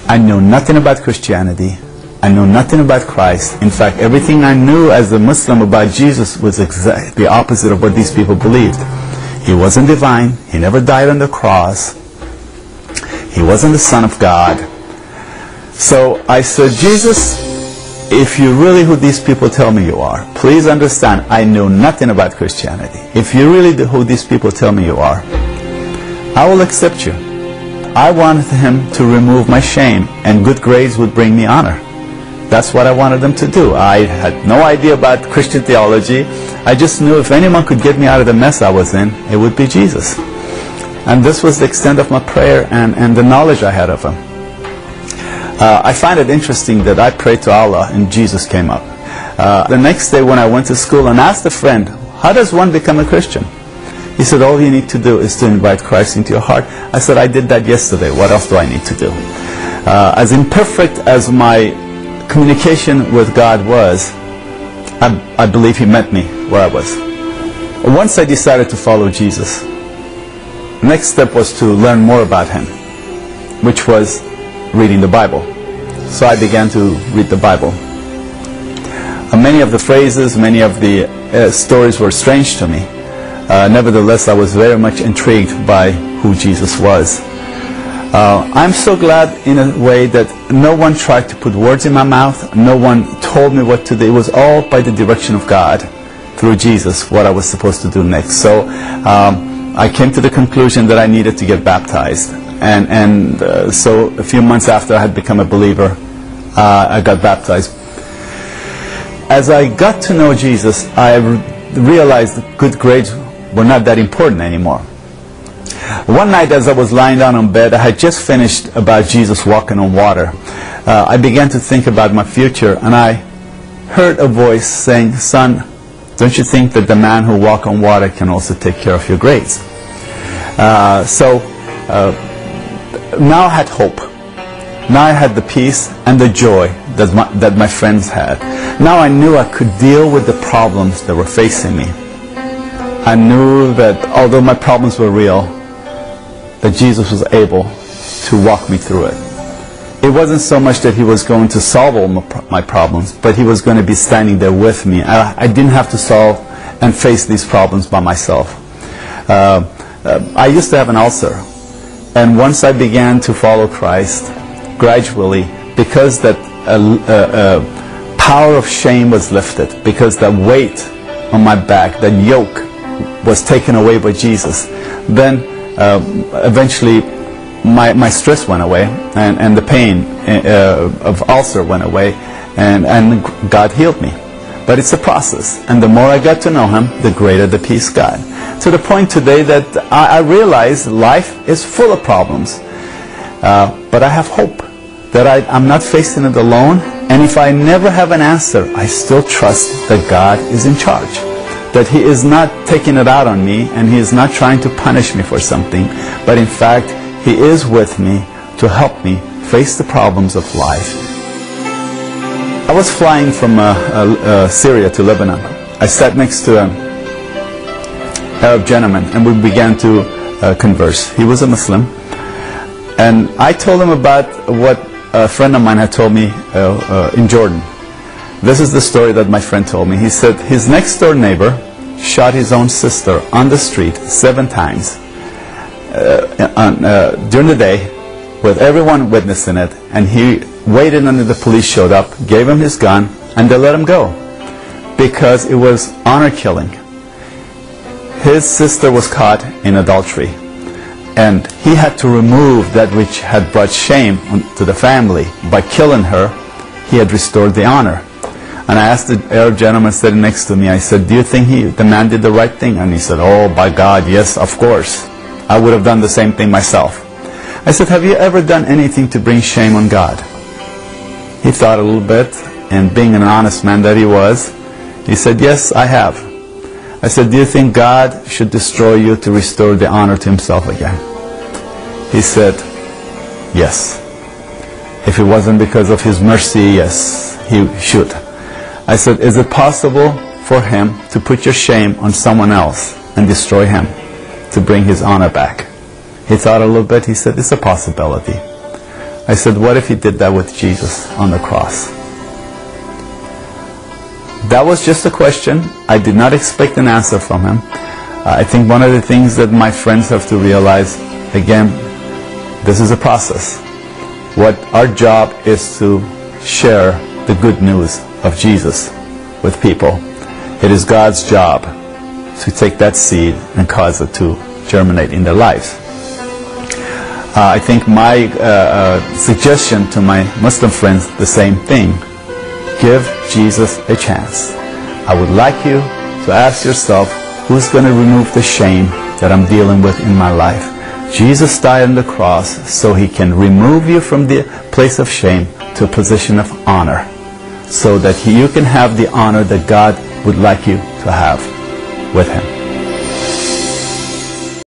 I knew nothing about Christianity. I knew nothing about Christ. In fact, everything I knew as a Muslim about Jesus was exactly the opposite of what these people believed. He wasn't divine. He never died on the cross. He wasn't the Son of God. So I said, Jesus, if you're really who these people tell me you are, please understand, I knew nothing about Christianity. If you're really who these people tell me you are, I will accept you. I wanted him to remove my shame, and good grades would bring me honor. That's what I wanted them to do. I had no idea about Christian theology. I just knew if anyone could get me out of the mess I was in, it would be Jesus. And this was the extent of my prayer and the knowledge I had of him. I find it interesting that I prayed to Allah and Jesus came up. The next day when I went to school and asked a friend, how does one become a Christian? He said, all you need to do is to invite Christ into your heart. I said, I did that yesterday. What else do I need to do? As imperfect as my communication with God was, I believe he met me where I was. Once I decided to follow Jesus, the next step was to learn more about him, which was reading the Bible. So I began to read the Bible. Many of the phrases, many of the stories were strange to me. Nevertheless, I was very much intrigued by who Jesus was. I'm so glad in a way that no one tried to put words in my mouth, no one told me what to do. It was all by the direction of God through Jesus what I was supposed to do next. So I came to the conclusion that I needed to get baptized, and so a few months after I had become a believer, I got baptized. As I got to know Jesus, I realized that good grades were not that important anymore. One night as I was lying down on bed, I had just finished about Jesus walking on water. I began to think about my future, and I heard a voice saying, son, don't you think that the man who walks on water can also take care of your grades? Now I had hope. Now I had the peace and the joy that my friends had. Now I knew I could deal with the problems that were facing me. I knew that although my problems were real, that Jesus was able to walk me through it. It wasn't so much that he was going to solve all my problems, but he was going to be standing there with me. I didn't have to solve and face these problems by myself. I used to have an ulcer, and once I began to follow Christ, gradually, because that power of shame was lifted, because that weight on my back, that yoke was taken away by Jesus, then eventually my stress went away, and the pain of ulcer went away, and God healed me. But it's a process, and the more I got to know him, the greater the peace got. To the point today that I realize life is full of problems, but I have hope that I'm not facing it alone, and if I never have an answer, I still trust that God is in charge, that he is not taking it out on me, and he is not trying to punish me for something, but in fact he is with me to help me face the problems of life. I was flying from Syria to Lebanon. I sat next to an Arab gentleman, and we began to converse. He was a Muslim, and I told him about what a friend of mine had told me in Jordan. This is the story that my friend told me. He said his next door neighbor shot his own sister on the street 7 times during the day, with everyone witnessing it, and he waited until the police showed up, gave him his gun, and they let him go because it was honor killing. His sister was caught in adultery, and he had to remove that which had brought shame to the family. By killing her, he had restored the honor. And I asked the Arab gentleman sitting next to me, I said, do you think the man did the right thing? And he said, oh, by God, yes, of course. I would have done the same thing myself. I said, have you ever done anything to bring shame on God? He thought a little bit, and being an honest man that he was, he said, yes, I have. I said, do you think God should destroy you to restore the honor to himself again? He said, yes. If it wasn't because of his mercy, yes, he should. I said, is it possible for him to put your shame on someone else and destroy him to bring his honor back? He thought a little bit. He said, it's a possibility. I said, what if he did that with Jesus on the cross? That was just a question. I did not expect an answer from him. I think one of the things that my friends have to realize, again, this is a process. What our job is to share the good news of Jesus with people. It is God's job to take that seed and cause it to germinate in their lives. I think my suggestion to my Muslim friends, the same thing. Give Jesus a chance. I would like you to ask yourself, who's going to remove the shame that I'm dealing with in my life? Jesus died on the cross so he can remove you from the place of shame to a position of honor, so that you can have the honor that God would like you to have with him.